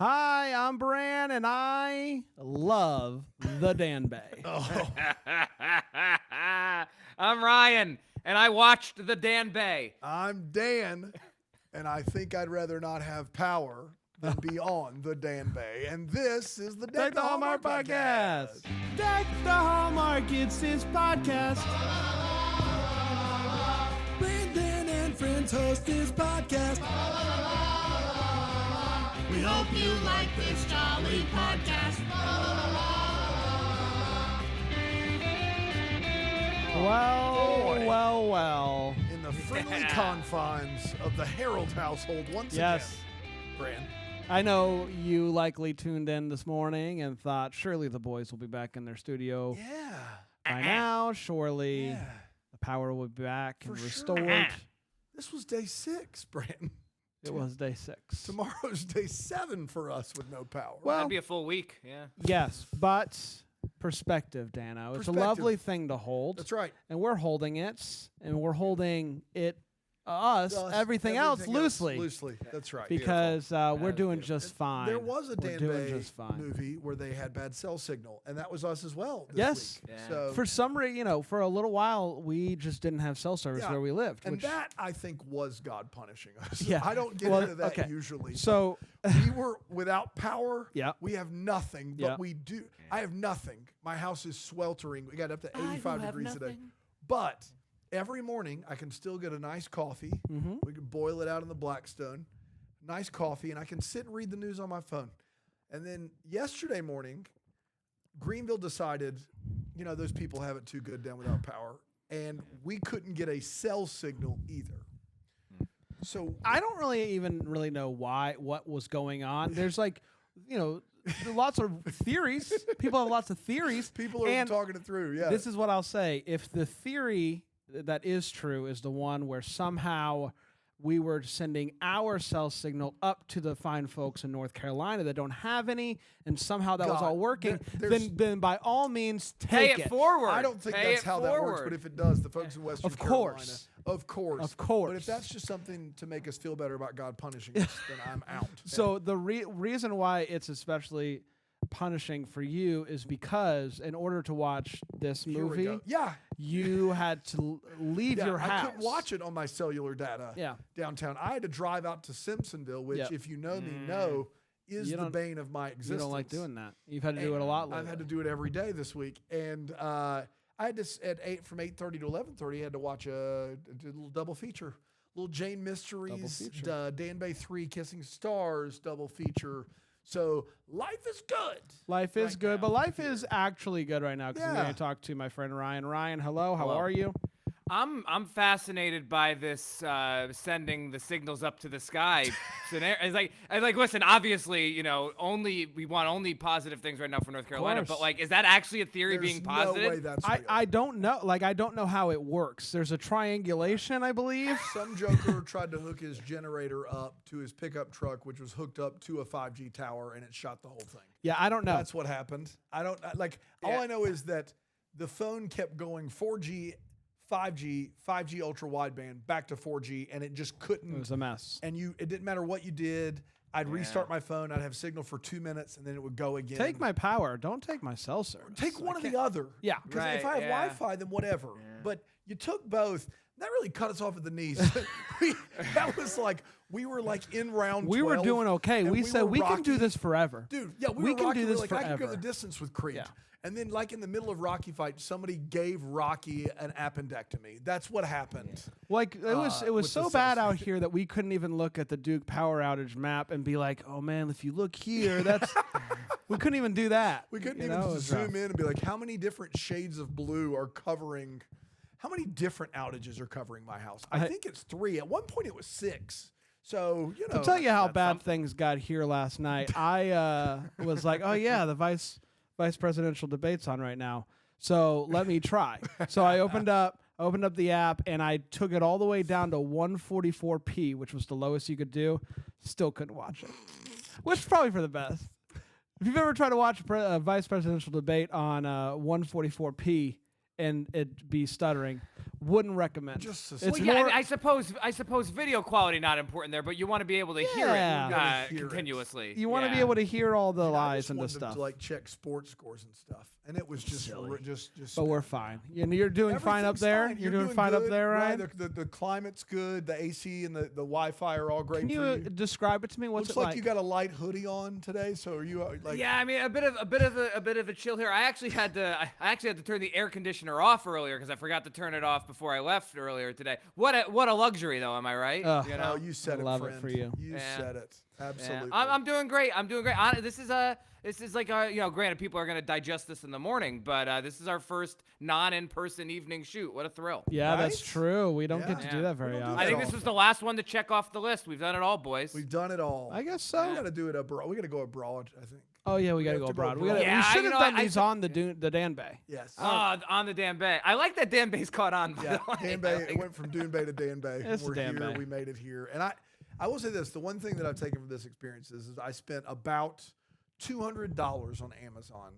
Hi, I'm Bran, and I love the Danube. Oh. I'm Ryan, and I watched the Danube. I'm Dan, and I think I'd rather not have power than be on the Danube. And this is the Deck the Hallmark podcast. Deck the Hallmark, it's his podcast. Brandon and friends host this podcast. We hope you like this jolly podcast. Well. In the friendly confines of the Harold household once Yes. again. Bran. I know you likely tuned in this morning and thought surely the boys will be back in their studio Yeah. by now. Surely Yeah. the power will be back and For sure. restored. This was day 6, Bran. It was day 6. Tomorrow's day 7 for us with no power. Well, That'd be a full week, yeah. yes, but perspective, Dano. It's a Perspective. lovely thing to hold. That's right. And we're holding it, and we're holding it, everything else loosely. Loosely. That's right. Because we're doing beautiful. just fine. There was a We're Dan doing Bay just fine. movie where they had bad cell signal, and that was us as well this Yes. week. Yeah. So, For some reason, for a little while, we just didn't have cell service Yeah. where we lived. and which, that, I think, was God punishing us. Yeah. I don't get Well, into that okay. usually. so, we were without power. Yeah. We have nothing, but Yeah. we do. I have nothing. My house is sweltering. We got up to 85 degrees today. But every morning, I can still get a nice coffee. mhm. We can boil it out in the Blackstone. Nice coffee, and I can sit and read the news on my phone. And then yesterday morning, Greenville decided, those people have it too good down without power. And we couldn't get a cell signal either. So I don't really know what was going on. There's lots of theories. People have lots of theories. people are and talking it through. Yeah. This is what I'll say. If the theory that is true is the one where somehow we were sending our cell signal up to the fine folks in North Carolina that don't have any, and somehow that was God, all working, there's- then by all means Pay take it forward. I don't think Pay that's it how that works, but if it does, the folks in Western Carolina, of course. Of course. But if that's just something to make us feel better about God punishing us, then I'm out. So the reason why it's especially punishing for you is because in order to watch this Here we movie, go. Yeah. you had to leave Yeah, your I house. couldn't watch it on my cellular data Yeah. downtown. I had to drive out to Simpsonville, which, Yep. if you know me, know is You the don't- bane of my existence. You don't like doing that. You've had to do it a lot lately. I've had to do it every day this week, and I had to from 8:30 to 11:30. I had to watch a little double feature, little Jane Mysteries, feature. Dan Bay 3, Kissing Stars double feature. So life is good. Life is right good, now but life here. is actually good right now because I'm Yeah. going to talk to my friend Ryan. Ryan, hello. How Hello. are you? I'm fascinated by this sending the signals up to the sky scenario. It's like listen, obviously, we want only positive things right now for North Carolina, course. but is that actually a theory There's being no positive? way that's I, real. I don't know. I don't know how it works. There's a triangulation, I believe. Some joker tried to hook his generator up to his pickup truck, which was hooked up to a 5G tower, and it shot the whole thing. Yeah, I don't know. That's what happened. I don't all Yeah. I know is that the phone kept going 4G, 5G ultra wideband back to 4G, and it just couldn't. It was a mess. And it didn't matter what you did. I'd restart my phone. I'd have signal for 2 minutes, and then it would go again. Take my power. Don't take my cell service. Take one I or the can't- other. Yeah. Because Right, if I have yeah. Wi-Fi, then whatever. But you took both. That really cut us off at the knees. That was we were in round 12. We were doing okay. and We said were we can do Rocky. this forever. Dude, yeah, we were can Rocky. do We this were I could go forever. the distance with Creed. Yeah. And then, in the middle of Rocky fight, somebody gave Rocky an appendectomy. That's what happened. It was with so the bad cell out here that we couldn't even look at the Duke power outage map and be like, "Oh man, if you look here, that's." We couldn't even do that. We couldn't You even know, it just was zoom rough. in and be like, how many different shades of blue are covering? How many different outages are covering my house? I think it's 3. At one point, it was 6. So To tell you how that's bad something. things got here last night, I was like, "Oh yeah, the vice presidential debate's on right now, so let me try." So I opened up the app and I took it all the way down to 144p, which was the lowest you could do. Still couldn't watch it, which is probably for the best. If you've ever tried to watch a vice presidential debate on 144p and it be stuttering, Wouldn't recommend. Just it's Well, yeah, more. I suppose video quality not important there, but you want to be able to hear Yeah. it You gotta hear it. continuously. you want to be Yeah. able to hear all the I lies just and the wanted stuff. to like check sports scores and stuff, and it was just Silly. just. But we're fine. You're doing fine up Everything's there. fine. You're doing fine up good, there, right? Ryan. The climate's good. The AC and the Wi-Fi are all great Can for you you. describe it to me? What's Looks it like you got a light hoodie on today. So are you like? Yeah, I mean a bit of a chill here. I actually had to turn the air conditioner off earlier because I forgot to turn it off before I left earlier today. What a luxury though, am I right? Ugh. You Oh, know? you said I it, love it friend. for you. You Yeah. said it. Yeah. Absolutely. I'm doing great. This is like granted people are gonna digest this in the morning, but this is our first non-in-person evening shoot. What a thrill! Yeah, that's Right? true. We don't get to Yeah. do that We very don't do often. that I think all this the was the last one to check off the list. We've done it all, boys. We've done it all. I guess We so. got to do it abroad. We got to go abroad. I think. Oh yeah, we got to have go to go abroad. We, abroad. gotta, Yeah, we should you have know, done I these said- on the Dan Bay. Yes. On the Dan Bay. I like that Dan Bay's caught on. By Yeah, the way. Dan Bay. It went from Dune Bay to Dan Bay. It's We're Dan here. Bay. We made it here. And I will say this: the one thing that I've taken from this experience is I spent about $200 on Amazon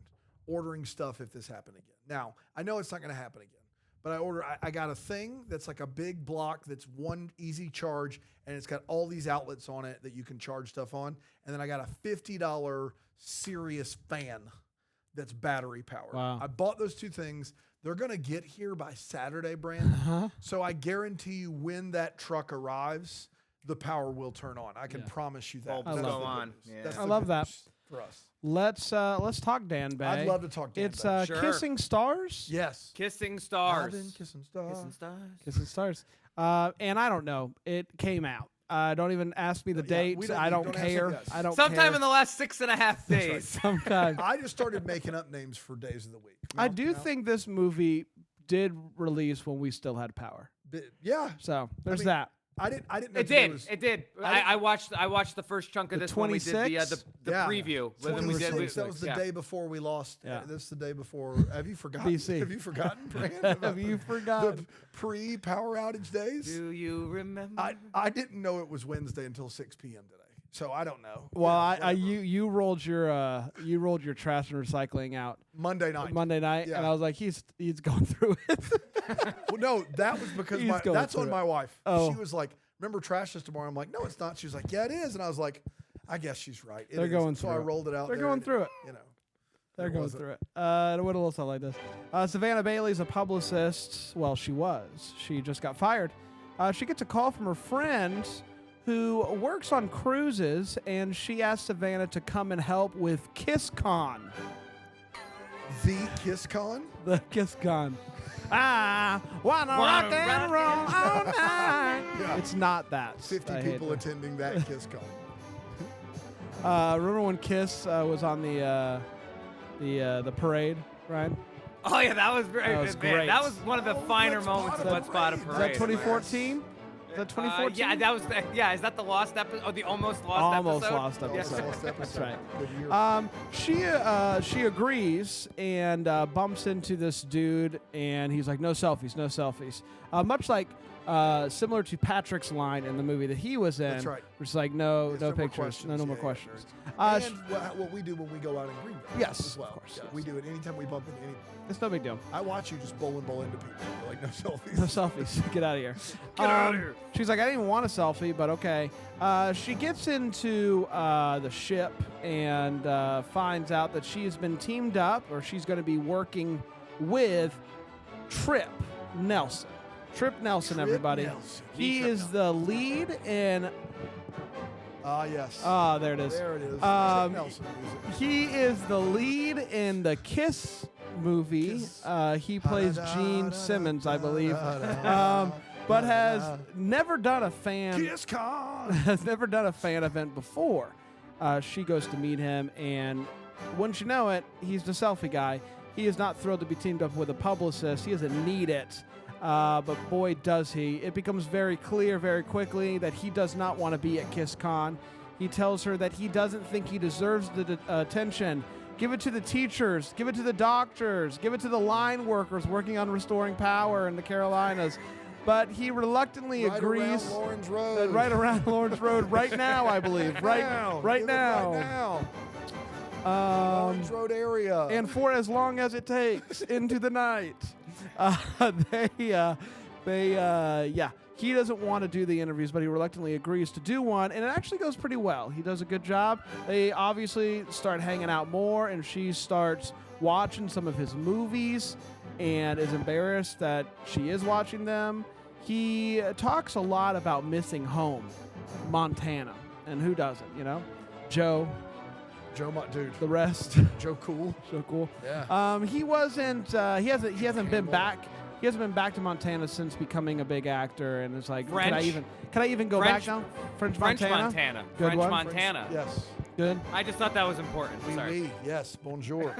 ordering stuff if this happened again. Now I know it's not going to happen again, but I got a thing that's like a big block that's one easy charge, and it's got all these outlets on it that you can charge stuff on, and then I got a $50 Sirius fan that's battery powered. Wow. I bought those two things. They're going to get here by Saturday, Brandon. So I guarantee you when that truck arrives, the power will turn on. I can promise you that. Bulbs That's go the good on. news. Yeah. That's I the love good that. news for us. Let's talk Dan Bay. I'd love to talk Dan It's Bay. Sure. Kissing Stars. Yes. Kissing I've stars. been kissing stars. Kissing stars. Kissing Stars. And I don't know. It came out. Don't even ask me the Yeah, date. we don't I need- don't don't ask care. me, yes. I don't Sometime care. in the last 6.5 days. Sometime. I just started making up names for days of the week. I do think this movie did release when we still had power. Yeah. So there's mean, that. I didn't know It today did. was- It did. I I watched the first chunk of The this when we did the 26? the Yeah. preview. When we did 26, that was the yeah. day before we lost. Yeah. This is the day before. Have you forgotten? BC. Have you forgotten, Brandon? Have you forgotten? the pre-power outage days? Do you remember? I didn't know it was Wednesday until 6 p.m. today, so I don't know. Well, Yeah, you rolled your trash and recycling out Monday night. Monday night, Yeah. and I was like, he's going through it. Well, no, that was because He's going that's through on it. my wife. Oh. She was like, "Remember trash this tomorrow?" I'm like, "No, it's not." She was like, "Yeah, it is," and I was like, "I guess she's right." It They're is." going So through I it. rolled it out. They're there going and through it. You know, They're it going wasn't. through it. What else I like this? Savannah Bailey's a publicist. Well, she was. She just got fired. She gets a call from her friend who works on cruises, and she asked Savannah to come and help with KissCon. The KissCon. The KissCon. I wanna rock and roll all night. Yeah. It's not that. 50 I hate people that. attending that KissCon. Remember when Kiss was on the parade, Ryan? Oh yeah, that was great. That was Man, great. that was one of the Oh, finer Let's moments Spot of a Let's Spot a Parade. Is Parade. that 2014? Is that 2014? Yeah, that was. Yeah, is that the lost episode? Oh, the almost lost Almost episode. lost episode. Yeah. Lost That's episode. right. Good year. She agrees and bumps into this dude, and he's like, "No selfies, no selfies." Much like similar to Patrick's line in the movie that he was in, That's right. which is like, "No, There's no no more pictures, questions. no more Yeah, questions." and sh- what we do when we go out in Greenville. Yes, as well. of course, Yeah, yes. we do it anytime we bump into anything. It's no big deal. I watch you just bowl into people. You're like, no selfies. No selfies. Get out of here. Get outta here. She's like, I didn't even want a selfie, but okay. She gets into the ship and finds out that she has been teamed up, or she's going to be working with Trip Nelson. Trip Nelson, Trip everybody. Nelson. He is the lead in. Ah, yes. There it is. There it is. Trip Nelson music. He is the lead in the Kiss movie. Kiss. He plays Gene Simmons, I believe, but has never done a fan KissCon. has never done a fan event before. She goes to meet him, and wouldn't you know it, he's the selfie guy. He is not thrilled to be teamed up with a publicist. He doesn't need it. But boy, does he. It becomes very clear very quickly that he does not want to be at KissCon. He tells her that he doesn't think he deserves the attention. Give it to the teachers. Give it to the doctors. Give it to the line workers working on restoring power in the Carolinas. But he reluctantly Right agrees. around Lawrence Road. Right around Lawrence Road right now, I believe. Right now. right Give it now. Right now. Lawrence Um, Road area. and for as long as it takes into the night. He doesn't want to do the interviews, but he reluctantly agrees to do one, and it actually goes pretty well. He does a good job. They obviously start hanging out more, and she starts watching some of his movies and is embarrassed that she is watching them. He talks a lot about missing home, Montana, and who doesn't, you know? Joe, Dude. the rest. Joe Cool. So cool. Yeah. He wasn't. He hasn't been back. He hasn't been back to Montana since becoming a big actor, and it's like, can I even go back now? French Montana. Good French one? Montana. Yes. Good. I just thought that was important. Oui, Sorry. oui. Yes. Bonjour.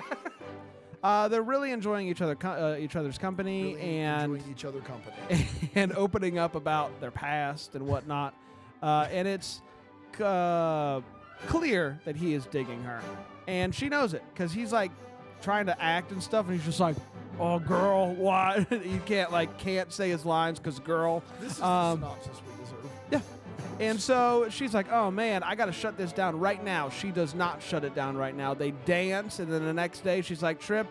They're really enjoying each other's company Really and enjoying each other company. and opening up about their past and whatnot. And it's clear that he is digging her, and she knows it because he's like trying to act and stuff, and he's just like, "Oh, girl, why?" He can't say his lines because girl. This is the synopsis we deserve. Yeah. And so she's like, "Oh man, I got to shut this down right now." She does not shut it down right now. They dance, and then the next day she's like, "Trip,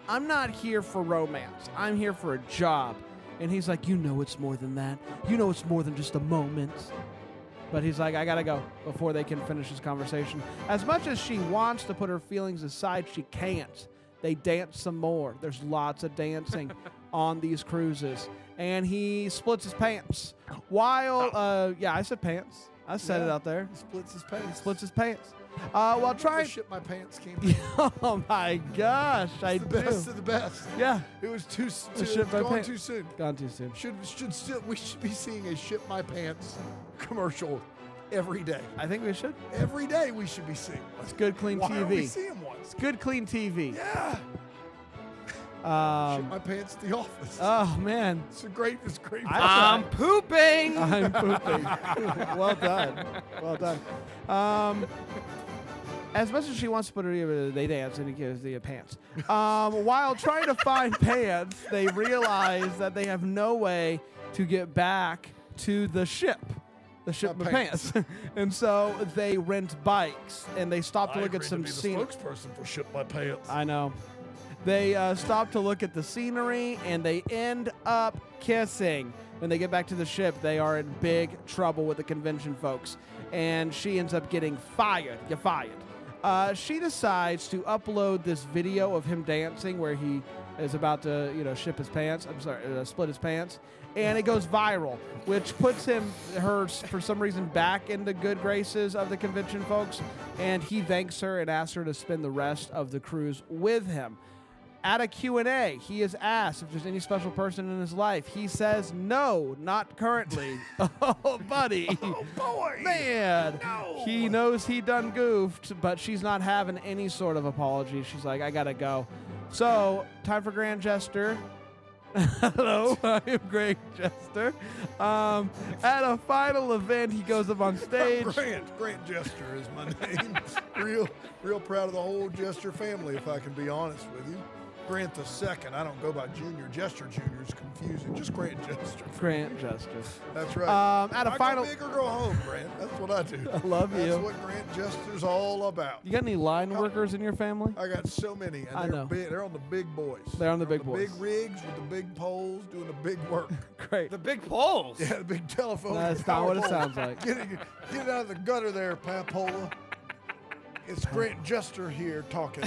I'm not here for romance. I'm here for a job." And he's like, "You know it's more than that. You know it's more than just a moment." But he's like, "I got to go," before they can finish this conversation. As much as she wants to put her feelings aside, she can't. They dance some more. There's lots of dancing on these cruises. And he splits his pants. While, I said pants. I said it out there. He splits his pants. Splits his pants. While I trying... shit my pants campaign. Oh, my gosh. I The do. best of the best. Yeah. It was shit it's my gone pants. too soon. Gone too soon. We should be seeing a shit my pants commercial every day. I think we should. Every day we should be seeing one. It's good, clean Why TV. aren't we seeing one? It's good, clean TV. Yeah. Shit my pants at the office. Oh, man. It's great. I'm pooping. I'm pooping. Well done. Well done. As much as she wants to put her, they dance and he gives the pants. While trying to find pants, they realize that they have no way to get back to the ship. The ship of pants. And so they rent bikes and they stop to look at some scenery. Spokesperson for shit my pants. I know. They stop to look at the scenery, and they end up kissing. When they get back to the ship, they are in big trouble with the convention folks, and she ends up getting fired. You're fired. She decides to upload this video of him dancing where he is about to, ship his pants. I'm sorry, split his pants. And it goes viral, which puts her, for some reason, back into good graces of the convention folks. And he thanks her and asks her to spend the rest of the cruise with him. At a Q&A, he is asked if there's any special person in his life. He says, no, not currently. Oh, buddy. Oh, boy. Man. No. He knows he done goofed, but she's not having any sort of apology. She's like, I got to go. So, time for Grand Jester. Hello, I am Greg Jester. At a final event, he goes up on stage. Grant Jester is my name. real proud of the whole Jester family, if I can be honest with you. Grant the second. I don't go by Junior. Jester Junior is confusing. Just Grant Jester. Grant Jester. That's right. At a I final. go big or go home, Grant. That's what I do. I love That's you. what Grant Jester's all about. You got any line workers in your family? I got so many, and I know. they're on the big boys. They're on the big boys. Big rigs with the big poles, doing the big work. Great. The big poles. Yeah, the big telephone. That's not power what it pole. sounds like. Get it out of the gutter there, Pappolla. It's Grant Jester here talking.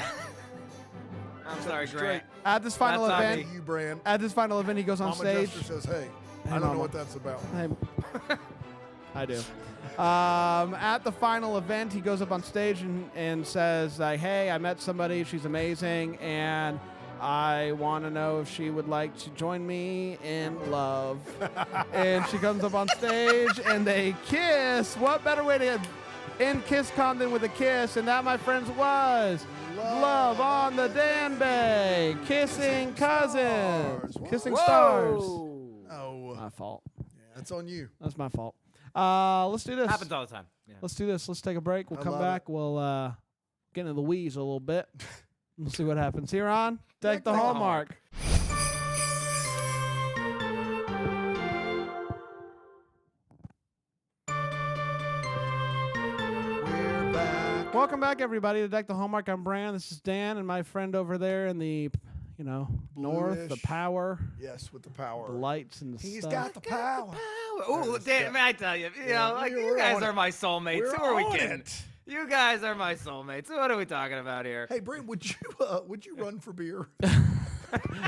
I'm sorry, Straight. Grant. At this final That's on event, me. You, Brand. at this final event, he goes on Mama stage. Jester says, hey, I Hey, don't Mama. know what that's about. I do. At the final event, he goes up on stage and says, hey, I met somebody. She's amazing. And I want to know if she would like to join me in love. And she comes up on stage and they kiss. What better way to end KissCon than with a kiss? And that, my friends, was Love on the Danube. Kissing cousins. Stars. Kissing Whoa. stars. Oh, My fault. yeah, that's on you. That's my fault. Let's do this. Happens all the time. Yeah. Let's do this. Let's take a break. We'll I come love back. We'll get into the weeds a little bit. We'll see what happens here on Deck the Hallmark. We're back. Welcome back, everybody, to Deck the Hallmark. I'm Brand. This is Dan, and my friend over there in the you know, north, the Bluish. power, Yes, with the power. the lights and the He's stuff. got the power. Oh, Yes, damn! yeah. Man, I tell you, Yeah, like we're you guys on are it. my soulmates. We're Who are we on kidding? it. You guys are my soulmates. What are we talking about here? Hey, Brent, would you run for beer?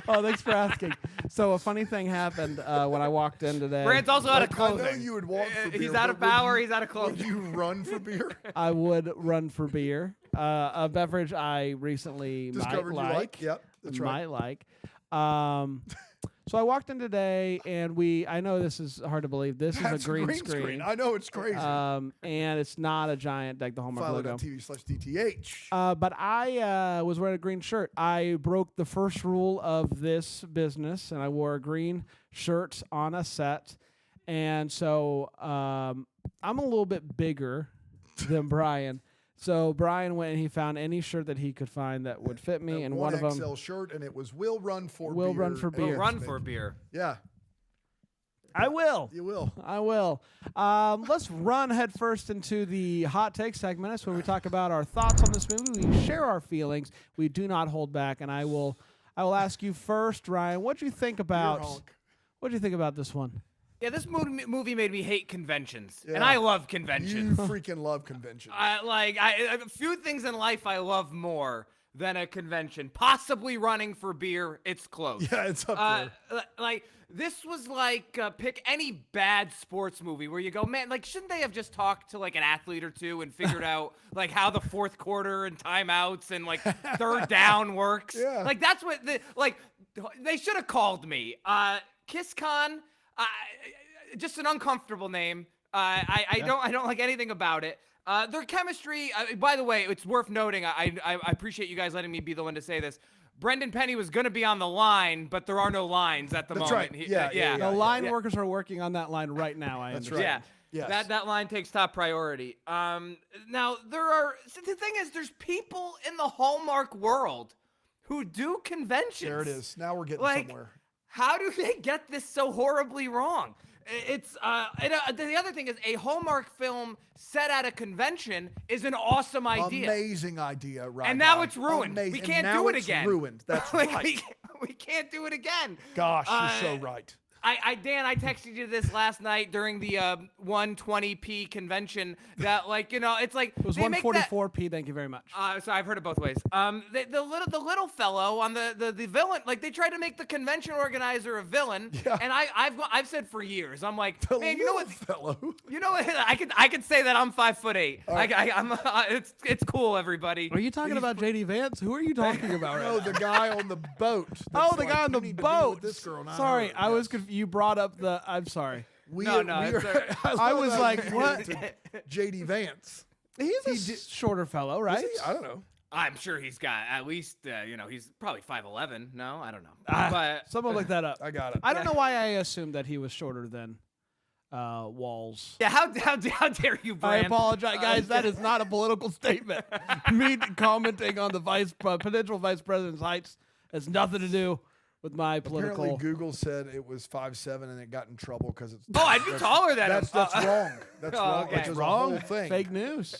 Oh, thanks for asking. So a funny thing happened when I walked in today. Brand's also out of I know clothing. you would walk for beer. He's out of but would power. you- He's out of Would clothing. you run for beer? I would run for beer, a beverage I recently Discovered might you like. like. Yep, that's right. Might like. So I walked in today, and I know this is hard to believe. This That's is a green screen. I know it's crazy. And it's not a giant like the Hallmark logo. Philo.tv/DTH. But I was wearing a green shirt. I broke the first rule of this business, and I wore a green shirt on a set. And so I'm a little bit bigger than Brian. So Brian went and he found any shirt that he could find that would fit me, and one of them XL shirt, and it was "Will run for Will beer." run for and beer. We'll it's run big. for a beer. Yeah, I will. you will. I will. Let's run headfirst into the hot take segment. That's when we talk about our thoughts on this movie. We share our feelings. We do not hold back. And I will ask you first, Ryan. What do you think about? honk. What do you think about this one? Yeah, this movie made me hate conventions, and Yeah. I love You conventions. freaking love conventions. A few things in life I love more than a convention. Possibly running for beer. It's close. Yeah, it's up there. Like this was like pick any bad sports movie where you go, man. Like, shouldn't they have just talked to like an athlete or two and figured out like how the fourth quarter and timeouts and like third down works? Yeah. Like that's what they should have called me. KissCon. Just an uncomfortable name. I don't like anything about it. Their chemistry. By the way, it's worth noting. I appreciate you guys letting me be the one to say this. Brendan Penny was going to be on the line, but there are no lines at the That's moment. right. Yeah. The line workers are working on that line right now. I That's understand. right. Yeah. Yes. That line takes top priority. Now the thing is, there's people in the Hallmark world who do conventions. There it is. Now we're getting Like, somewhere. how do they get this so horribly wrong? It's the other thing is a Hallmark film set at a convention is an awesome idea. Amazing idea, right? And now it's ruined. Amazing. We And can't now do it it's again. Ruined. That's Like, right. we can't do it again. Gosh, you're so right. Dan, I texted you this last night during the 120p convention that, like, you know, it's like It was they make that- 144p. Thank you very much. so I've heard it both ways. The little fellow on the villain, like they tried to make the convention organizer a villain, Yeah. and I've said for years, I'm like, The man, you know little what? fellow. You know what? I could say that I'm 5'8". I'm it's cool, everybody. Are you talking about JD Vance? Who are you talking about right No, now? the guy on the boat. Oh, that's the like, guy on "You the need to be boat. with this girl, not Sorry, her." I was Yes. confused. You brought up the. I'm sorry. We, No, we it's are, I love was how like, you what? did it to JD Vance. He's a shorter fellow, right? Is he? I don't know. I'm sure he's got at least he's probably 5'11". No, I don't know. Ah, but someone look that up. I got it. I don't know why I assumed that he was shorter than Walls. yeah, how dare you, I Brand? apologize, guys. That is not a political statement. Me commenting on the potential vice president's heights has nothing to do with my political. Apparently, Google said it was 5'7", and it got in trouble because it's. Oh, I'd be taller than him. That's wrong. That's Oh, wrong. okay. Which is Wrong. a whole thing. Fake news.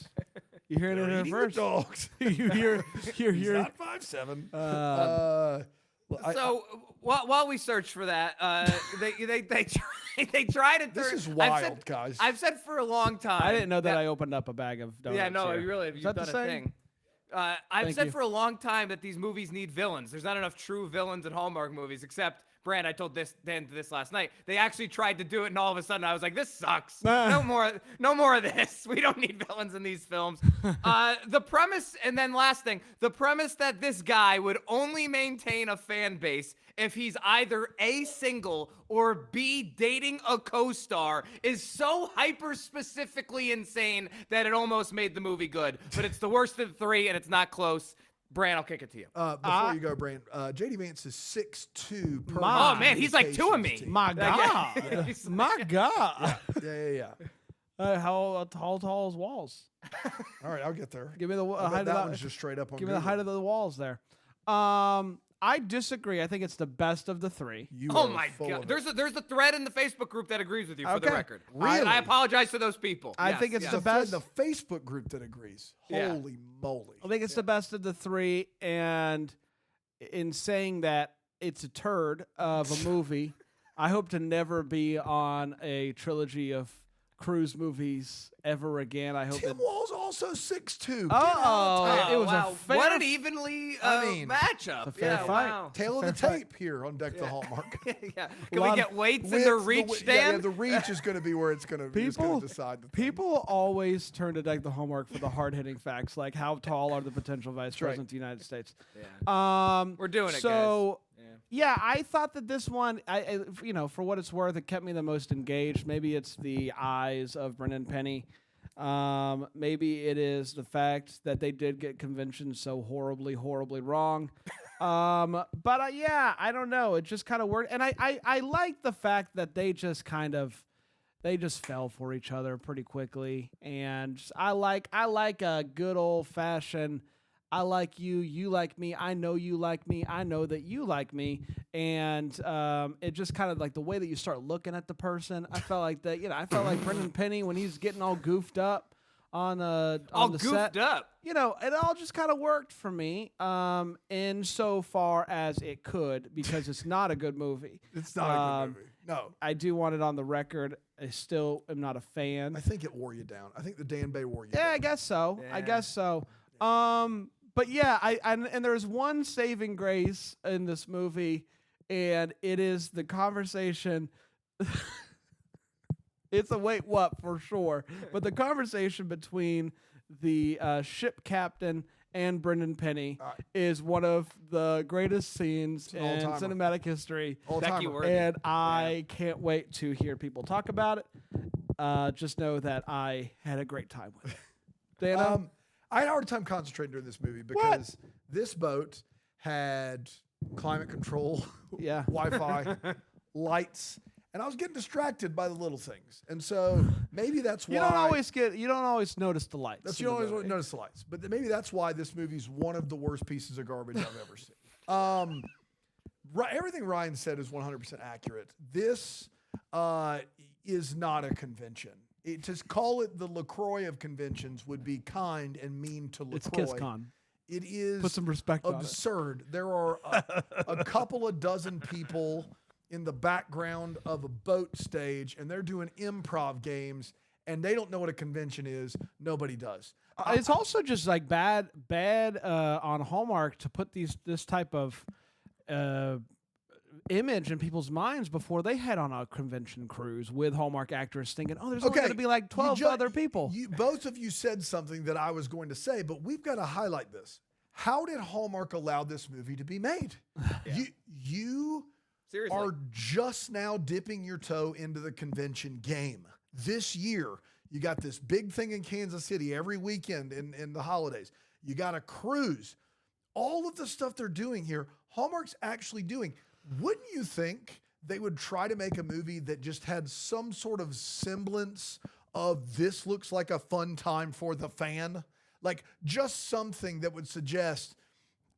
You hear it They're here eating first. the dogs. you hear. He's not 5'7". Well, So while we search for that, they try to. This is I've wild, said, guys. I've said for a long time. I didn't know that I opened up a bag of donuts. Yeah, no, here. you really Is you've that done the a same? thing. I've Thank said you. for a long time that these movies need villains. There's not enough true villains in Hallmark movies, except Brand. I told Dan this last night. They actually tried to do it, and all of a sudden I was like, "This sucks. No more of this. We don't need villains in these films." The premise, and then last thing, the premise that this guy would only maintain a fan base if he's either A, single, or B, dating a co-star is so hyper-specifically insane that it almost made the movie good. But it's the worst of the three, and it's not close. Bran, I'll kick it to you. Before you go, Brand, JD Vance is 6'2". Per My- Oh, man, he's like two of me. indications. My God. He's- My God. Yeah. How tall is Walls? All right, I'll get there. Give me the I bet height that of one's just straight up on Give me the Google. height of the walls there. I disagree. I think it's the best of the three. You Oh are my full God! of There's a thread in the Facebook group that agrees with you for the Okay. record. Really? I apologize to those people. I Yes, think it's yes. the best. the Facebook group that agrees. Yeah. Holy moly! I think it's the best of the three, and in saying that it's a turd of a movie. I hope to never be on a trilogy of cruise movies ever again. I hope Tim that. Wall's also 6'2". Oh, it was wow. a fair. What an evenly matchup. it's a fair yeah, fight. wow. Tail of the Fair fight. tape here on Deck the Hallmark. Yeah. Can we lot get of- weights in the With reach, yeah, Dan? the reach is going to be where it's going to People, decide. The thing. people always turn to Deck the Hallmark for the hard-hitting facts, like how tall are the potential vice right. president of the United States. Yeah. We're doing it, so, guys. Yeah, I thought that this one, for what it's worth, it kept me the most engaged. Maybe it's the eyes of Brendan Penny. Maybe it is the fact that they did get conventions so horribly, horribly wrong. But I don't know. It just kind of worked, and I like the fact that they just fell for each other pretty quickly, and I like a good old fashioned. I like you, you like me, I know you like me, I know that you like me. And it just kind of like the way that you start looking at the person. I felt like that, I felt like Brendan Penny when he's getting all goofed up on the set. Up. It all just kind of worked for me in so far as it could, because it's not a good movie. It's not a good movie. No. I do want it on the record. I still am not a fan. I think it wore you down. I think the Dan Bay wore you down. Yeah, I guess so. Yeah. I guess so. But yeah, and there's one saving grace in this movie, and it is the conversation. It's a wait what for sure, but the conversation between the ship captain and Brendan Penny is one of the greatest scenes in all-timer. cinematic history. Becky All-timer. Worthy. And I can't wait to hear people talk about it. Just know that I had a great time with it. Dana? I had a hard time concentrating during this movie because this boat had climate control, Yeah. Wi-Fi, lights, and I was getting distracted by the little things. And so maybe that's why you don't always notice the lights. That's in you the always movie. notice the lights, but maybe that's why this movie's one of the worst pieces of garbage I've ever seen. Everything Ryan said is 100% accurate. This is not a convention. To call it the LaCroix of conventions would be kind and mean to LaCroix. It's KissCon. It is Put some respect on it. absurd. There are a couple of dozen people in the background of a boat stage, and they're doing improv games, and they don't know what a convention is. Nobody does. It's also just like bad on Hallmark to put this type of image in people's minds before they head on a convention cruise with Hallmark actors, thinking, "Oh, there's only going to be like 12 other people." Both of you said something that I was going to say, but we've got to highlight this. How did Hallmark allow this movie to be made? You Seriously. are just now dipping your toe into the convention game. This year, you got this big thing in Kansas City every weekend in the holidays. You got a cruise. All of the stuff they're doing here, Hallmark's actually doing. Wouldn't you think they would try to make a movie that just had some sort of semblance of this looks like a fun time for the fan? Like just something that would suggest,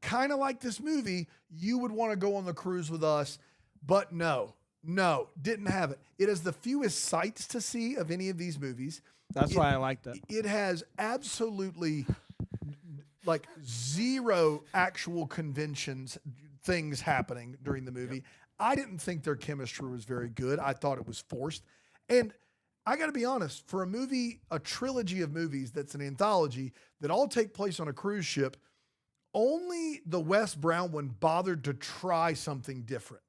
kind of like this movie, you would want to go on the cruise with us. But no, didn't have it. It has the fewest sights to see of any of these movies. That's why I liked it. It has absolutely like zero actual conventions things happening during the movie. Yep. I didn't think their chemistry was very good. I thought it was forced. And I got to be honest, for a trilogy of movies that's an anthology that all take place on a cruise ship, only the Wes Brown one bothered to try something different,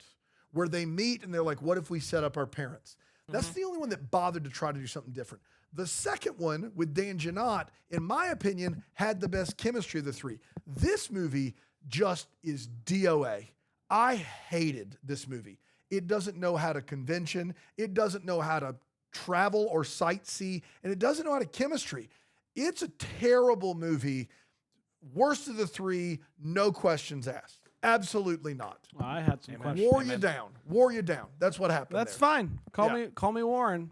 where they meet and they're like, what if we set up our parents? That's the only one that bothered to try to do something different. The second one with Dan Janot, in my opinion, had the best chemistry of the three. This movie just is DOA. I hated this movie. It doesn't know how to convention. It doesn't know how to travel or sightsee, and it doesn't know how to chemistry. It's a terrible movie. Worst of the three, no questions asked. Absolutely not. Well, I had some questions. Wore you down. That's what happened. That's there. fine. Call me Warren,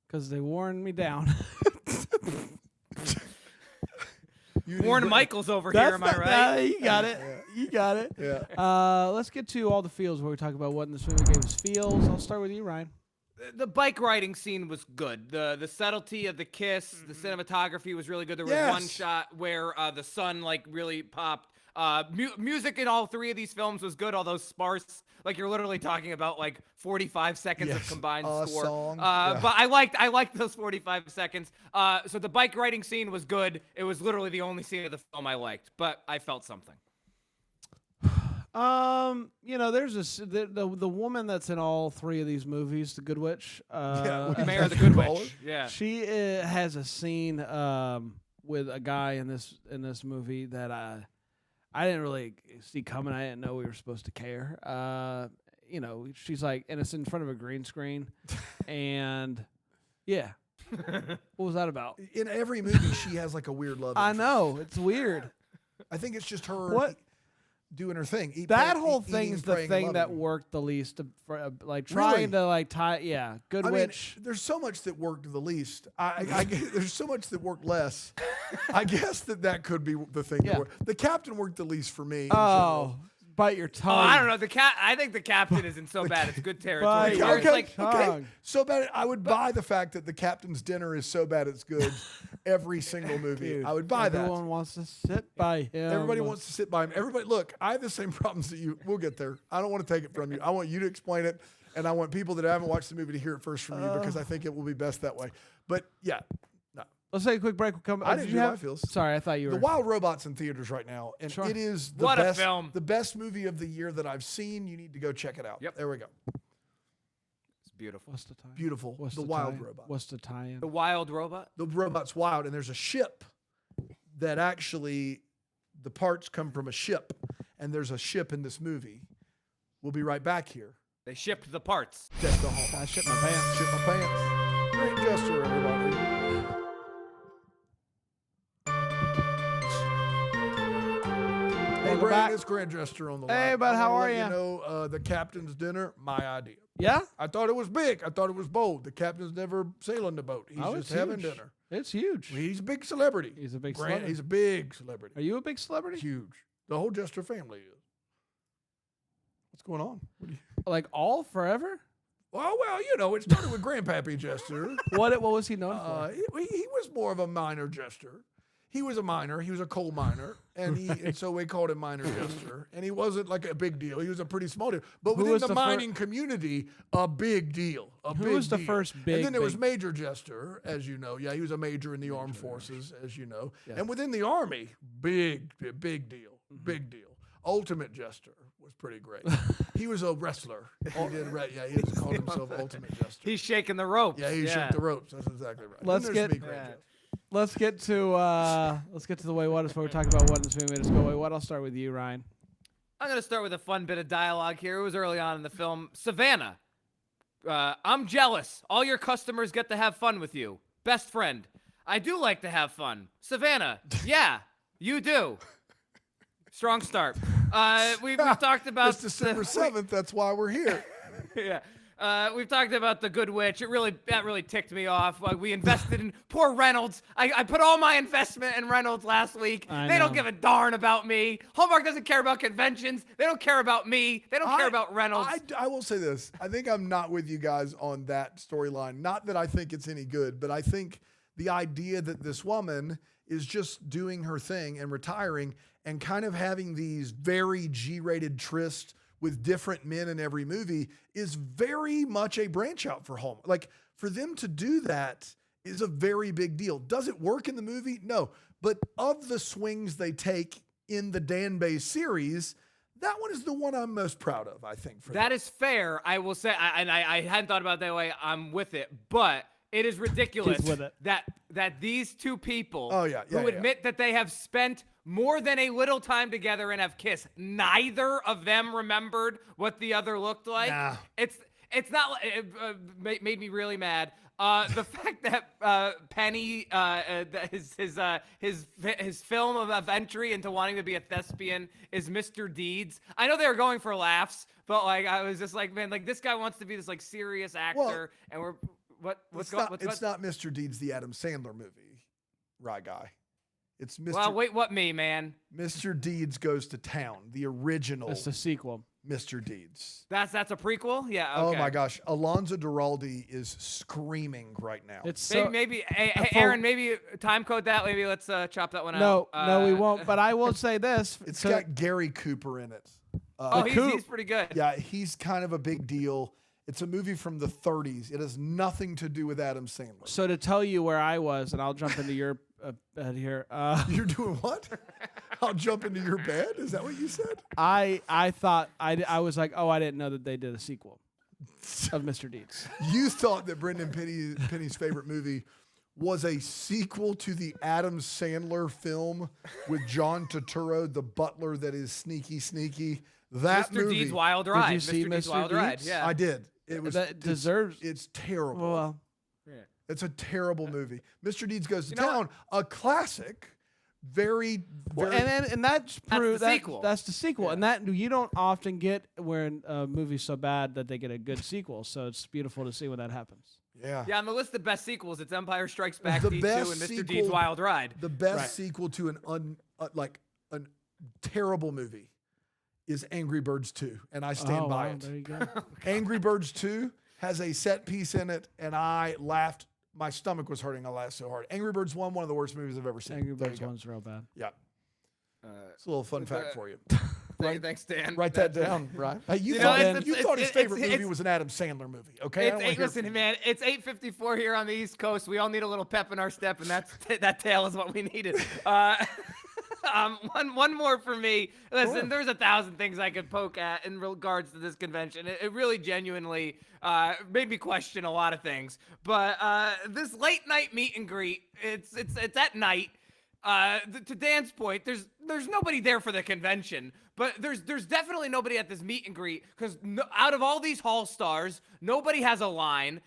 because they warned me down. Warren Michaels over here, am I right? You got it. You got it. Yeah. Let's get to all the feels where we talk about what in this movie gave us feels. I'll start with you, Ryan. The bike riding scene was good. The subtlety of the kiss, the cinematography was really good. There was one shot where the sun like really popped. Music in all three of these films was good, although sparse. Like you're literally talking about like 45 seconds of combined score. Song. But I liked those 45 seconds. So the bike riding scene was good. It was literally the only scene of the film I liked, but I felt something. There's the woman that's in all three of these movies, the Good Witch. Mayor of the Good Witch. Yeah. She has a scene with a guy in this movie that I didn't really see coming. I didn't know we were supposed to care. She's like, and it's in front of a green screen, and yeah. What was that about? In every movie, she has like a weird love interest. I know, it's weird. I think it's just her doing her thing. Whole thing's the thing that worked the least. Trying to tie. Yeah, Good Witch. There's so much that worked the least. There's so much that worked less. I guess that could be the thing. Yeah. That worked. The captain worked the least for me. Oh, bite your tongue. I don't know. I think the captain isn't so bad. It's good territory. Okay. So bad. I would buy the fact that the captain's dinner is so bad it's good. Every single movie, Dude, I would buy that. Everyone wants to sit by him. Everybody wants to sit by him. Everybody, look, I have the same problems that you. We'll get there. I don't want to take it from you. I want you to explain it, and I want people that haven't watched the movie to hear it first from you because I think it will be best that way. But yeah, no. Let's take a quick break. We'll come. I didn't do my feels. Sorry, I thought you were. The Wild Robot's in theaters right now, and it is the What a best film. the best movie of the year that I've seen. You need to go check it out. Yep. There we go. It's beautiful. What's the tie? Beautiful. What's the the Wild tie-in? Robot. What's the tie-in? The Wild Robot? The robot's wild, and there's a ship that actually, the parts come from a ship, and there's a ship in this movie. We'll be right back here. They shipped the parts. That's the home. I shit my pants. Shit my pants. Great gesture, everybody. Hey, Welcome Brandon, back. it's Grand Gesture on the line. Hey, bud, I how wanna are let ya? You know, the captain's dinner, my idea. Yeah? I thought it was big. I thought it was bold. The captain's never sailing the boat. He's Oh, just it's having huge. dinner. It's huge. He's a big celebrity. He's a big Grant, celebrity. he's a big celebrity. Are you a big celebrity? Huge. The whole Jester family is. What's going on? What do you? Like all forever? Well, it started with Grandpappy Jester. What was he known for? He was more of a minor jester. He was a miner. He was a coal miner, and so we called him Minor Jester. And he wasn't like a big deal. He was a pretty small deal. But Who within was the the mining community, a big deal. Who was the first big? And then there was Major Jester, as you know. Yeah, he was a major in the armed forces, as you know. Yeah. And within the army, big deal. Big deal. Ultimate Jester was pretty great. He was a wrestler. He called himself Ultimate Jester. He's shaking the ropes. Yeah, he shook the ropes. That's exactly right. Let's Then there's get- me, Grand Jester. Let's get to the way what is before we talk about what in this movie made us go. Wait, what? I'll start with you, Ryan. I'm going to start with a fun bit of dialogue here. It was early on in the film. Savannah, I'm jealous. All your customers get to have fun with you. Best friend, I do like to have fun. Savannah, yeah, you do. Strong start. We've talked about It's December 7th. That's why we're here. yeah. We've talked about the Good Witch. That really ticked me off. We invested in poor Reynolds. I put all my investment in Reynolds last week. They don't give a darn about me. Hallmark doesn't care about conventions. They don't care about me. They don't care about Reynolds. I will say this. I think I'm not with you guys on that storyline. Not that I think it's any good, but I think the idea that this woman is just doing her thing and retiring and kind of having these very G-rated trysts with different men in every movie is very much a branch out for Hallmark. Like, for them to do that is a very big deal. Does it work in the movie? No. But of the swings they take in the Danube series, that one is the one I'm most proud of, I think. That is fair, I will say. I hadn't thought about it that way. I'm with it. But it is ridiculous with it. that these two people who admit that they have spent more than a little time together and have kissed, neither of them remembered what the other looked like. Nah. It's not. It made me really mad. The fact that Penny, his film of entry into wanting to be a thespian is Mr. Deeds. I know they were going for laughs, but like I was just like, man, like this guy wants to be this like serious actor, and we're It's not Mr. Deeds, the Adam Sandler movie, Rye Guy. It's Mr. Well, wait, what me, man? Mr. Deeds Goes to Town, the original. It's the sequel. Mr. Deeds. That's a prequel? Yeah, okay. Oh my gosh. Alonzo Duralde is screaming right now. It's so Maybe hey, Aaron, maybe time code that. Maybe let's chop that one out. no, we won't. But I will say this: It's got Gary Cooper in it. he's pretty good. Yeah, he's kind of a big deal. It's a movie from the 30s. It has nothing to do with Adam Sandler. So to tell you where I was, and I'll jump into your bed here. You're doing what? I'll jump into your bed? Is that what you said? I thought I was like, oh, I didn't know that they did a sequel of Mr. Deeds. You thought that Brendan Penny's favorite movie was a sequel to the Adam Sandler film with John Turturro, the butler that is sneaky. That Mr. movie. Deeds Wild Ride. Did you see Mr. Deeds Mr. Wild Ride. Deeds? Yeah. I did. It was That deserves. It's terrible. Well, It's a terrible movie. Mr. Deeds Goes to You know Town, a classic, very, well, very and that's the sequel. That's the sequel, Yeah. and that you don't often get when a movie's so bad that they get a good sequel. So it's beautiful to see when that happens. yeah. Yeah, on the list of best sequels, it's Empire Strikes Back, The D2, best and Mr. sequel- Deeds Wild Ride. The best Right. sequel to a terrible movie is Angry Birds 2, and I stand by wow, it. there you go. Angry Birds 2 has a set piece in it, and I laughed. My stomach was hurting. I laughed so hard. Angry Birds 1, one of the worst movies I've ever seen. Angry There you Birds go. one's real bad. Yeah. It's a little fun fact for you. Thanks, Dan. Write that down, right? Hey, you You thought, know, you thought his favorite movie it's- was an Adam Sandler movie, okay? I don't wanna hear Listen, from you. man, it's 8:54 here on the East Coast. We all need a little pep in our step, and that tail is what we needed. One more for me. Listen, Sure. there's 1,000 things I could poke at in regards to this convention. It really genuinely made me question a lot of things. But this late night meet and greet, it's at night. To Dan's point, there's nobody there for the convention, but there's definitely nobody at this meet and greet because out of all these hall stars, nobody has a line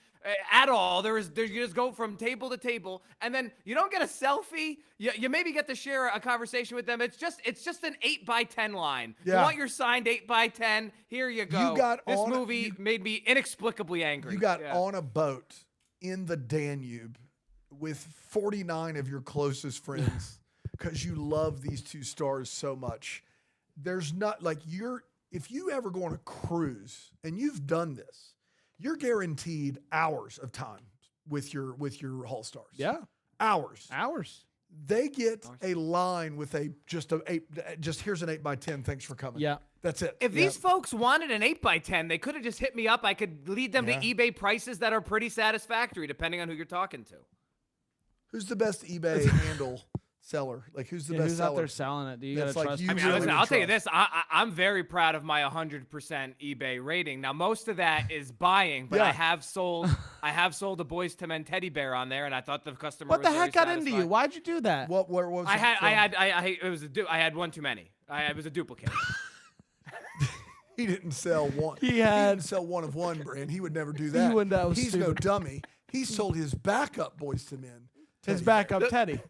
at all. You just go from table to table, and then you don't get a selfie. You maybe get to share a conversation with them. It's just an 8x10 line. Yeah. You want your signed 8x10? Here you go. got this on- movie made me inexplicably angry. You got Yeah. on a boat in the Danube with 49 of your closest friends because you love these two stars so much. There's not like if you ever go on a cruise and you've done this, you're guaranteed hours of time with your hall stars. Yeah, Hours. They get a line with just here's an 8x10. Thanks for coming. yeah. That's it. If these folks wanted an 8x10, they could have just hit me up. I could lead them Yeah. to eBay prices that are pretty satisfactory, depending on who you're talking to. Who's the best eBay handle seller? Like who's the Yeah, best who's seller? out there selling it? Do you That's gotta like trust? you I mean, really listen, I'll tell you trust. this. I'm very proud of my 100% eBay rating. Now, most of that is buying, but Yeah. I have sold a Boys to Men teddy bear on there, and I thought the customer What was the very heck got into you? satisfied. Why'd you do that? Where was I it had, from? I had one too many. It was a duplicate. He didn't sell one. He He had- didn't sell one of one brand. He would never do that. wouldn't. That was He's no stupid. dummy. He sold his backup Boys to Men. His Teddy. backup Teddy.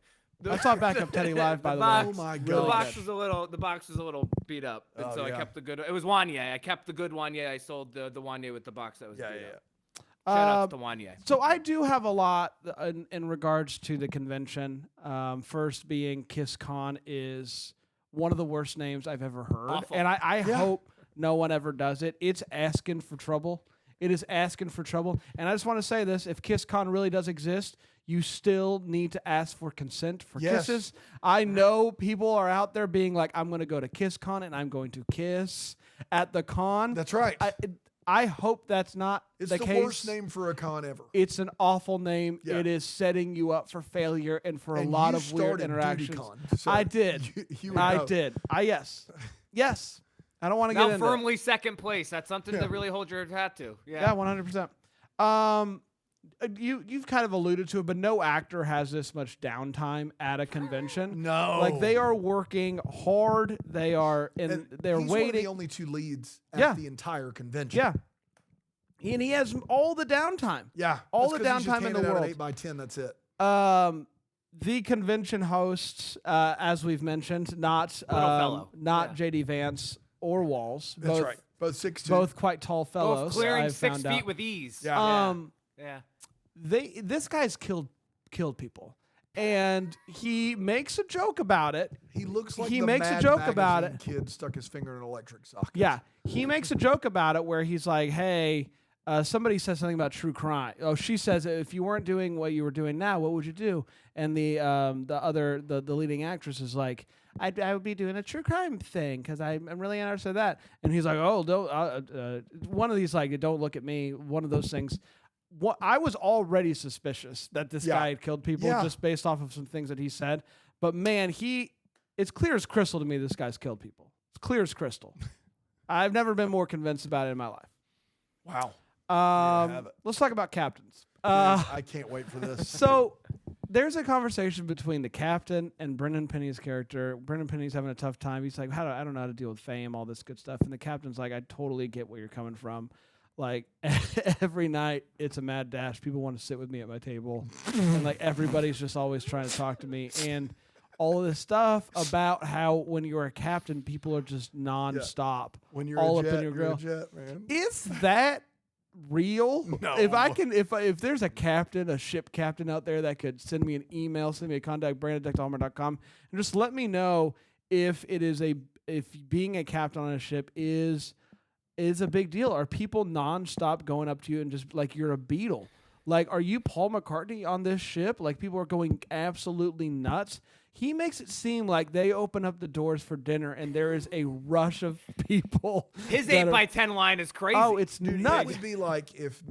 I saw backup Teddy live, by the box, way. Oh my The God. box was a little beat up, and Oh, so yeah. I kept the good. It was Wanye. I kept the good Wanye. I sold the Wanye with the box that was Yeah, beat yeah, up. Shout out to Uh, Wanye. So I do have a lot in regards to the convention. First being KissCon is one of the worst names I've ever heard. Awful. And I Yeah. hope no one ever does it. It's asking for trouble. It is asking for trouble. And I just want to say this, if KissCon really does exist, you still need to ask for consent for Yes. kisses. I know people are out there being like, I'm going to go to KissCon and I'm going to kiss at the con. That's right. I hope that's not It's the the case. worst name for a con ever. It's an awful name. Yeah. It is setting you up for failure and for And a lot you of weird started interactions. DutyCon, so I did. you would I know. did. Yes. I don't want to get Now into it. firmly second place. That's something Yeah. to really hold your hat to. Yeah, 100%. You've kind of alluded to it, but no actor has this much downtime at a convention. No. Like they are working hard. They are And they're he's one of waiting. the only two leads at Yeah. the entire convention. Yeah. And he has all the downtime. Yeah. All That's the 'cause he's just downtime in the handing out an world. 8x10, that's it. The convention hosts, as we've mentioned, not fellow. not JD Vance or Walls. That's both, right. Both 6'2". Both quite tall fellows. Both clearing I've 6 found feet out. with ease. Yeah. Yeah. This guy's killed people, and he makes a joke about it. He looks like He the makes a Mad joke about Magazine kid stuck his finger in an electric socket. Yeah, he makes a joke about it where he's like, "Hey, somebody says something about true crime. Oh, she says if you weren't doing what you were doing now, what would you do?" And the leading actress is like, I would be doing a true crime thing because I'm really interested in that. And he's like, "Oh, don't." One of these like, "Don't look at me." One of those things. What I was already suspicious that this guy had killed people just based off of some things that he said. But man, it's clear as crystal to me this guy's killed people. It's clear as crystal. I've never been more convinced about it in my life. Wow. Let's talk about captains. I can't wait for this. So there's a conversation between the captain and Brendan Penny's character. Brendan Penny's having a tough time. He's like, I don't know how to deal with fame, all this good stuff. And the captain's like, I totally get where you're coming from. Like every night it's a mad dash. People want to sit with me at my table. And like everybody's just always trying to talk to me. And all of this stuff about how when you're a captain, people are just nonstop. When you're all a jet, up in your grill. you're a jet, man. Is that real? No. If there's a captain, a ship captain out there that could send me an email, send me a contact, brandon@hallmark.com, and just let me know if being a captain on a ship is a big deal. Are people nonstop going up to you and just like you're a Beatle? Like, are you Paul McCartney on this ship? Like, people are going absolutely nuts. He makes it seem like they open up the doors for dinner and there is a rush of people. His 8x10 line is crazy. Oh, it's Dude, nuts. it would be like if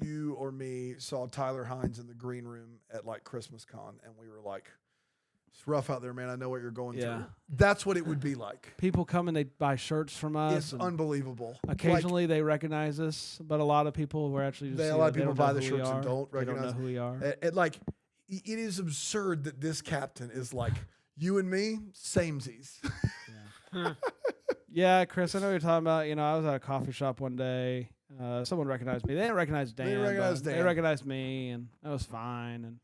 you or me saw Tyler Hines in the green room at like Christmas Con and we were like, "It's rough out there, man. I know what you're going through." That's what it would be like. People come and they buy shirts from us. It's unbelievable. Occasionally they recognize us, but a lot of people were actually just A lot of they people don't know buy the who we shirts and are. don't They recognize. don't know who we are. And like, it is absurd that this captain is like, you and me, samesies. Yeah, Chris, I know what you're talking about. You know, I was at a coffee shop one day. Someone recognized me. They didn't recognize Dan. didn't recognize but Dan. They recognized me, and that was fine. And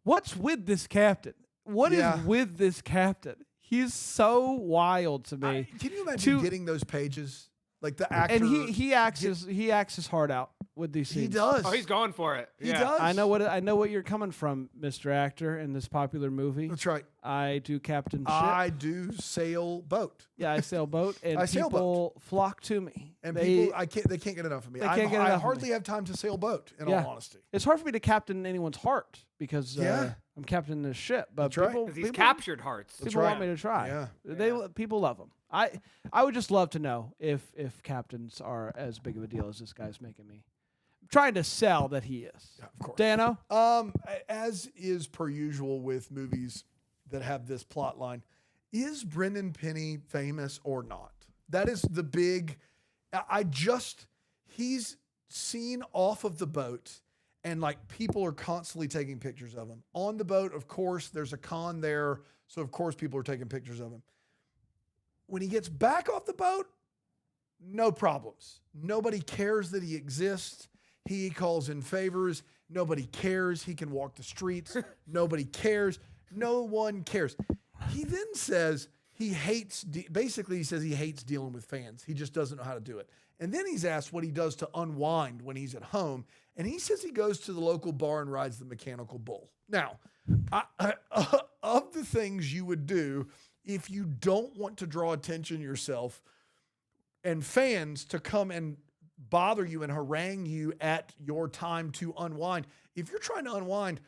what's with this captain? What is with this captain? He's so wild to me. Can you imagine getting those pages? Like the actor. And he acts his heart out with these scenes. He does. Oh, he's going for it. He does. I know what you're coming from, Mr. Actor, in this popular movie. That's right. I do captain ship. I do sail boat. Yeah, I sail boat, and I sail people flock to me. And people, they can't get enough of me. They can't get enough I of hardly me. have time to sail boat, in Yeah. all honesty. It's hard for me to captain anyone's heart because I'm captaining this ship. But That's right. people, 'Cause he's people, captured hearts. people want me to try. Yeah. People love him. I would just love to know if captains are as big of a deal as this guy's making me. I'm trying to sell that he is. Yeah, of course. Dano? As is per usual with movies that have this plot line, is Brendan Penny famous or not? That is the big. He's seen off of the boat, and like people are constantly taking pictures of him on the boat. Of course, there's a con there, so of course people are taking pictures of him. When he gets back off the boat, no problems. Nobody cares that he exists. He calls in favors. Nobody cares. He can walk the streets. Nobody cares. No one cares. He then says he hates, basically he says he hates dealing with fans. He just doesn't know how to do it. And then he's asked what he does to unwind when he's at home. And he says he goes to the local bar and rides the mechanical bull. Now, of the things you would do if you don't want to draw attention yourself and fans to come and bother you and harangue you at your time to unwind, if you're trying to unwind,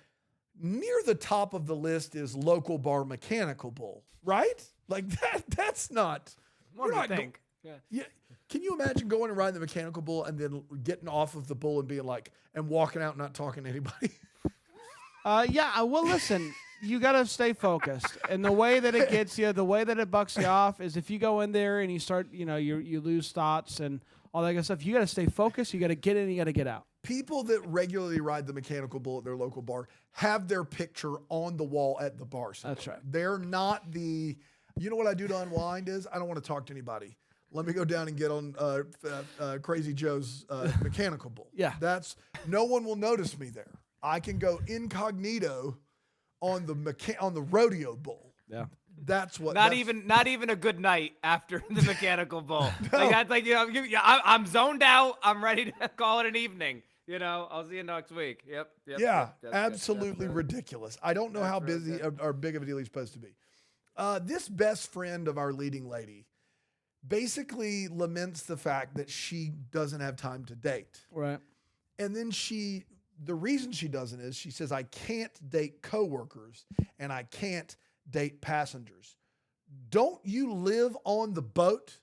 near the top of the list is local bar mechanical bull, right? Like that's not. What do you think? Yeah. Can you imagine going and riding the mechanical bull and then getting off of the bull and being like, and walking out and not talking to anybody? Yeah. Well, listen, you got to stay focused. And the way that it gets you, the way that it bucks you off is if you go in there and you start, you lose thoughts and all that good stuff. You got to stay focused. You got to get in. You got to get out. People that regularly ride the mechanical bull at their local bar have their picture on the wall at the bar. That's right. They're not the, you know what I do to unwind is I don't want to talk to anybody. Let me go down and get on Crazy Joe's mechanical bull. Yeah. No one will notice me there. I can go incognito on the rodeo bull. Yeah. That's what. Not even a good night after the mechanical bull. Like that's like I'm zoned out. I'm ready to call it an evening. I'll see you next week. Yep. Yeah, yep, that's absolutely good. ridiculous. I don't know That's how real busy good. or big of a deal he's supposed to be. This best friend of our leading lady basically laments the fact that she doesn't have time to date. Right. And then the reason she doesn't is she says, I can't date coworkers and I can't date passengers. Don't you live on the boat?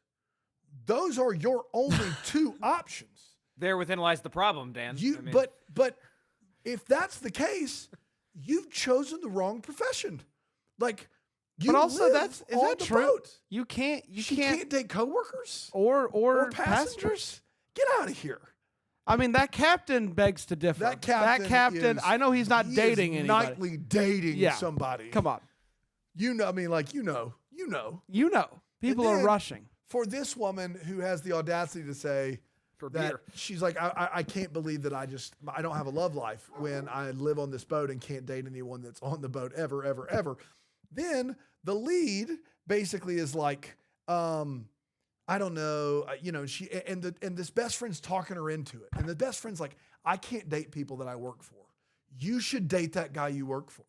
Those are your only two options. There within lies the problem, Dan. But if that's the case, you've chosen the wrong profession. Like, you But also, live is on that the true? boat. You can't She can't date coworkers or passengers. passengers. Get out of here. I mean, that captain begs to differ. That captain. I know he's not dating is anybody. nightly dating somebody. Come on. I mean, like, you know. People are then- rushing. For this woman who has the audacity to say For that beer. she's like, I can't believe that I don't have a love life when I live on this boat and can't date anyone that's on the boat ever, ever, ever. Then the lead basically is like, I don't know, she and this best friend's talking her into it. And the best friend's like, I can't date people that I work for. You should date that guy you work for.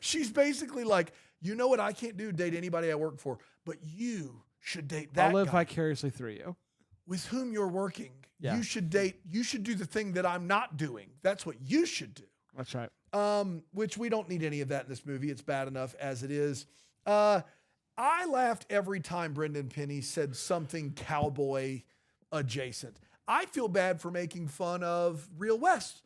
She's basically like, you know what I can't do? Date anybody I work for, but you should date that I'll live guy vicariously through you. with whom you're working. Yeah. You should do the thing that I'm not doing. That's what you should do. That's right. Which we don't need any of that in this movie. It's bad enough as it is. I laughed every time Brendan Penny said something cowboy adjacent. I feel bad for making fun of Real West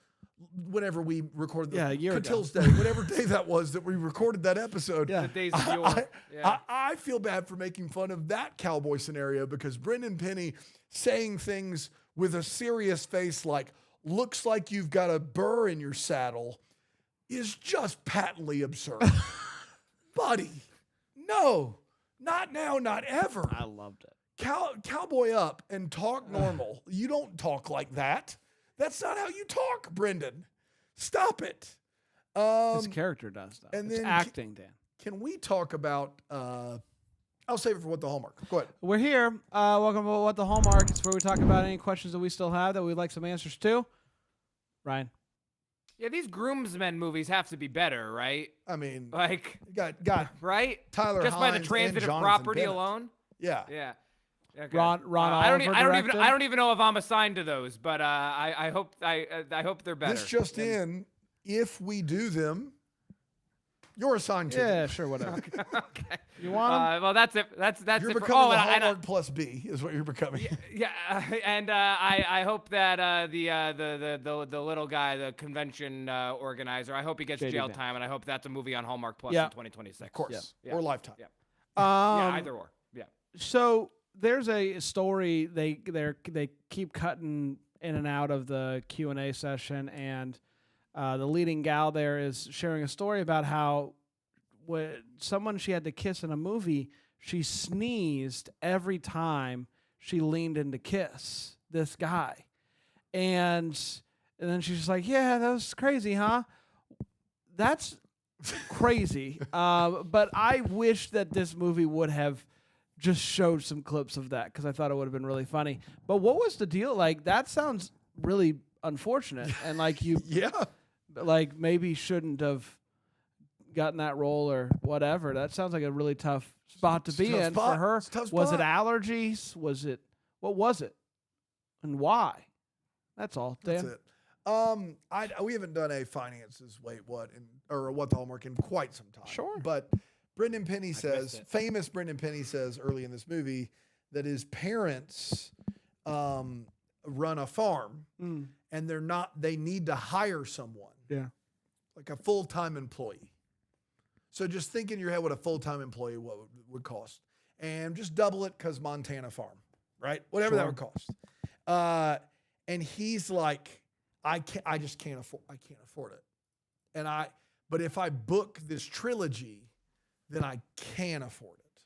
whenever we recorded a year ago. Cotil's Day, whatever day that was that we recorded that episode. Yeah. The days of yore. Yeah. I feel bad for making fun of that cowboy scenario because Brendan Penny saying things with a serious face like, looks like you've got a burr in your saddle is just patently absurd. Buddy, no, not now, not ever. I loved it. Cowboy up and talk normal. You don't talk like that. That's not how you talk, Brendan. Stop it. His character does, though. and It's then acting, Dan. Can we talk about, I'll save it for What the Hallmark. Go ahead. We're here. Welcome to What the Hallmark. It's where we talk about any questions that we still have that we'd like some answers to. Ryan. Yeah, these groomsmen movies have to be better, right? I mean, Like, got right? Tyler Just by the Hines and transitive Jonathan property Bennett. alone. Yeah. Yeah. Okay. Ron I don't, Oliver I don't directed? I don't even know if I'm assigned to those, but I hope they're better. This just than- in, if we do them, you're assigned to them. Yeah, sure, whatever. Okay. You want 'em? Well, that's it. That's You're it. For, becoming the and I- Hallmark plus B is what you're becoming. Yeah, and I hope that the little guy, the convention organizer, I hope he gets JD jail Vance. time, and I hope that's a movie on Hallmark Plus Yeah. in 2026. Of course. Yeah. Or Lifetime. Yeah. Um, Either or. Yeah. So there's a story they keep cutting in and out of the Q&A session, and the leading gal there is sharing a story about how when someone she had to kiss in a movie, she sneezed every time she leaned in to kiss this guy, and then she's just like, "Yeah, that was crazy, huh?" That's crazy. But I wish that this movie would have just showed some clips of that because I thought it would have been really funny. But what was the deal? Like, that sounds really unfortunate, and like you, Yeah. like maybe shouldn't have gotten that role or whatever. That sounds like a really tough spot to It's a be tough in spot. for her. It's a tough Was it spot. allergies? What was it, and why? That's all. Dan. That's it. We haven't done a finances or what the Hallmark in quite some time. Sure. But Brendan Penny missed says, it. famous Brendan Penny says early in this movie that his parents run a farm Mm. and they need to hire someone. Yeah. Like a full-time employee. So just think in your head what a full-time employee would cost. And just double it because Montana farm, right? Whatever that Sure. would cost. And he's like, I just can't afford it. But if I book this trilogy, then I can afford it.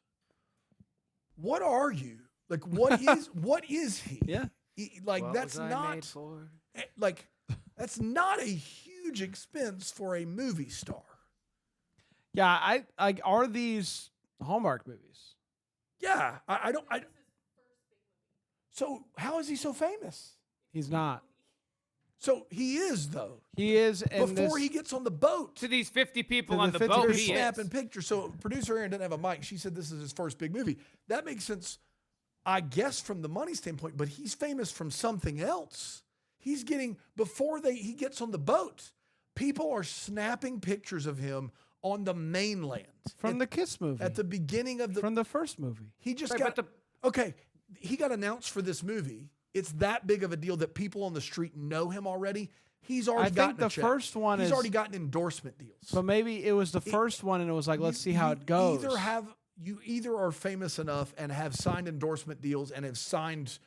What are you? Like, what is he? Yeah. What That's was I not made for? like, that's not a huge expense for a movie star. Yeah. I are these Hallmark movies? Yeah. I don't. So how is he so famous? He's not. So he is, though. He is. And Before he gets on the boat. To these 50 people To on the the 50 boat, They're he snapping is. pictures. So producer Aaron didn't have a mic. She said this is his first big movie. That makes sense, I guess, from the money standpoint, but he's famous from something else. He's getting, before he gets on the boat, people are snapping pictures of him on the mainland. from the Kiss movie. At the beginning of the, from the first movie. he just Right, got, but okay, he got announced for this movie. It's that big of a deal that people on the street know him already. He's already I gotten think the a check. first one He's is- already gotten endorsement deals. But maybe it was the first one, and it was like, let's see how it goes. You either are famous enough and have signed endorsement deals and have signed,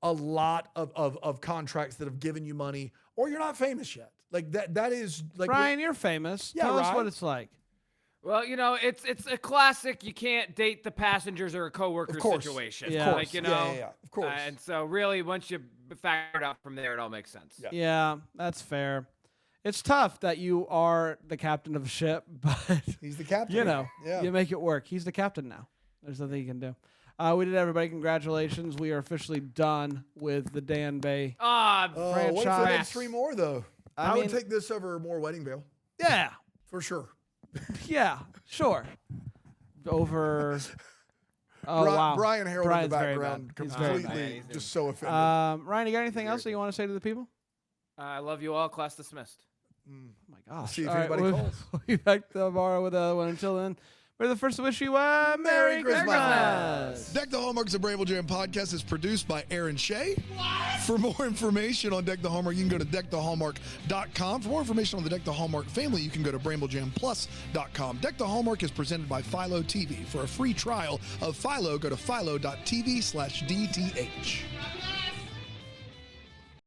a lot of contracts that have given you money, or you're not famous yet. Like that is like Ryan, you're famous. Yeah, Tell us Ryan. what it's like. Well, it's a classic. You can't date the passengers or a coworker Of course. situation. Yeah. Like, Yeah, of course. And so really, once you factor it out from there, it all makes sense. Yeah. Yeah, that's fair. It's tough that you are the captain of a ship, but he's the captain. Yeah. you make it work. He's the captain now. There's nothing you can do. We did, everybody. Congratulations. We are officially done with the Dan Bay. Ah, What if they did franchise. 3 more though? I I would mean- take this over more Wedding Veil Yeah, for sure. yeah, sure. Over. Oh, wow. Brian Harold Brian's in the very background, bad. He's very completely bad. just so offended. Ryan, you got anything else that you want to say to the people? I love you all. Class dismissed. Oh my gosh. See if All right, anybody we'll, calls. We'll be back tomorrow with another one. Until then, we're the first to wish you a Merry Christmas. Deck the Hallmark is a Bramble Jam podcast. Is produced by Aaron Shea. For more information on Deck the Hallmark, you can go to deckthehallmark.com. For more information on the Deck the Hallmark family, you can go to bramblejamplus.com. Deck the Hallmark is presented by Philo TV. For a free trial of Philo, go to philo.tv/DTH.